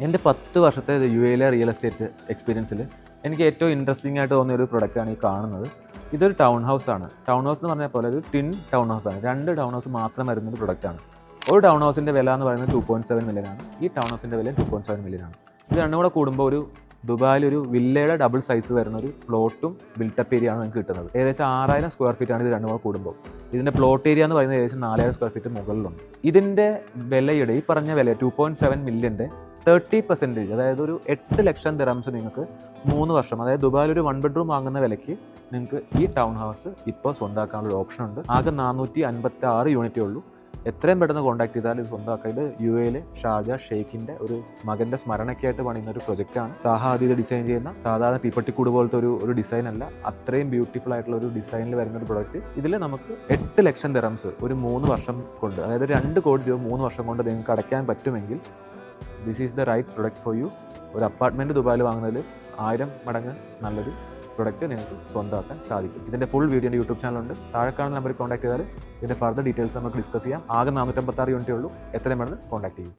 എൻ്റെ 10 വർഷത്തെ യു എയിലെ റിയൽ എസ്റ്റേറ്റ് എക്സ്പീരിയൻസിൽ എനിക്ക് ഏറ്റവും ഇൻട്രസ്റ്റിംഗ് ആയിട്ട് തോന്നിയ ഒരു പ്രൊഡക്റ്റാണ് ഈ കാണുന്നത്. ഇതൊരു ടൗൺ ഹൗസ് ആണ്. ടൗൺ ഹൗസ് എന്ന് പറഞ്ഞാൽ പോലെ ഒരു ടിൻ ടൗൺ ഹൗസ് ആണ്. 2 ടൗൺ ഹൗസ് മാത്രം വരുന്ന ഒരു പ്രൊഡക്റ്റാണ്. ഒരു ടൗൺ ഹൗസിൻ്റെ വില എന്ന് പറയുന്നത് 2.7 മില്യൺ ആണ്. ഈ ടൗൺ ഹൗസിൻ്റെ വില 2.7 മില്യൺ ആണ്. ഇത് രണ്ടും കൂടെ കൂടുമ്പോൾ ഒരു ദുബായിൽ ഒരു വില്ലയുടെ ഡബിൾ സൈസ് വരുന്ന ഒരു പ്ലോട്ടും ബിൽട്ടപ്പ് ഏരിയ ആണ് നിങ്ങൾക്ക് കിട്ടുന്നത്. ഏകദേശം 6000 സ്ക്വയർ ഫീറ്റ് ആണ് ഇത് രണ്ടും കൂടെ കൂടുമ്പോൾ. ഇതിൻ്റെ പ്ലോട്ട് ഏരിയ എന്ന് പറയുന്നത് ഏകദേശം 4000 സ്ക്വയർ ഫീറ്റ് മുകളിലുണ്ട്. ഇതിൻ്റെ വിലയുടെ ഈ പറഞ്ഞ വില 2.7 മില്യൻ്റെ 30%, അതായത് ഒരു 8 ലക്ഷം ദിറംസ് നിങ്ങൾക്ക് 3 വർഷം, അതായത് ദുബായിൽ ഒരു 1 ബെഡ്റൂം വാങ്ങുന്ന വിലയ്ക്ക് നിങ്ങൾക്ക് ഈ ടൗൺ ഹൗസ് ഇപ്പോൾ സ്വന്തമാക്കാനുള്ള ഒരു ഓപ്ഷൻ ഉണ്ട്. ആകെ 456 യൂണിറ്റേ ഉള്ളൂ. എത്രയും പെട്ടെന്ന് കോൺടാക്ട് ചെയ്താൽ ഇത് സ്വന്തമാക്കുക. ഇത് യു എയിലെ ഷാർജ ഷെയ്ഖിൻ്റെ ഒരു മകൻ്റെ സ്മരണയ്ക്കായിട്ട് പണിയുന്ന ഒരു പ്രൊജക്റ്റാണ്. സാഹ ഇത് ഡിസൈൻ ചെയ്യുന്ന സാധാരണ തീപ്പട്ടിക്കൂട് പോലത്തെ ഒരു ഡിസൈൻ അല്ല, അത്രയും ബ്യൂട്ടിഫുൾ ആയിട്ടുള്ള ഒരു ഡിസൈനിൽ വരുന്ന ഒരു പ്രൊഡക്റ്റ്. ഇതിൽ നമുക്ക് 8 ലക്ഷം ദിറംസ് ഒരു 3 വർഷം കൊണ്ട്, അതായത് 2 കോടി രൂപ 3 വർഷം കൊണ്ട് നിങ്ങൾക്ക് അടയ്ക്കാൻ പറ്റുമെങ്കിൽ this is the right product for you. ഒരു അപ്പാർട്ട്മെൻറ്റ് ദുബായിൽ വാങ്ങുന്നതിൽ 1000 മടങ്ങ് നല്ലൊരു പ്രൊഡക്റ്റ് നിങ്ങൾക്ക് സ്വന്തമാക്കാൻ സാധിക്കും. ഇതിൻ്റെ ഫുൾ വീഡിയോ എൻ്റെ യൂട്യൂബ് ചാനലുണ്ട്. താഴെ കാണുന്ന നമ്പറിൽ കോൺടാക്ട് ചെയ്താൽ ഇതിൻ്റെ ഫർദർ ഡീറ്റെയിൽസ് നമുക്ക് ഡിസ്കസ് ചെയ്യാം. ആകെ 456 യൂണിറ്റേ ഉള്ളൂ. എത്രയും വേണമെന്ന് കോൺടാക്ട് ചെയ്യും.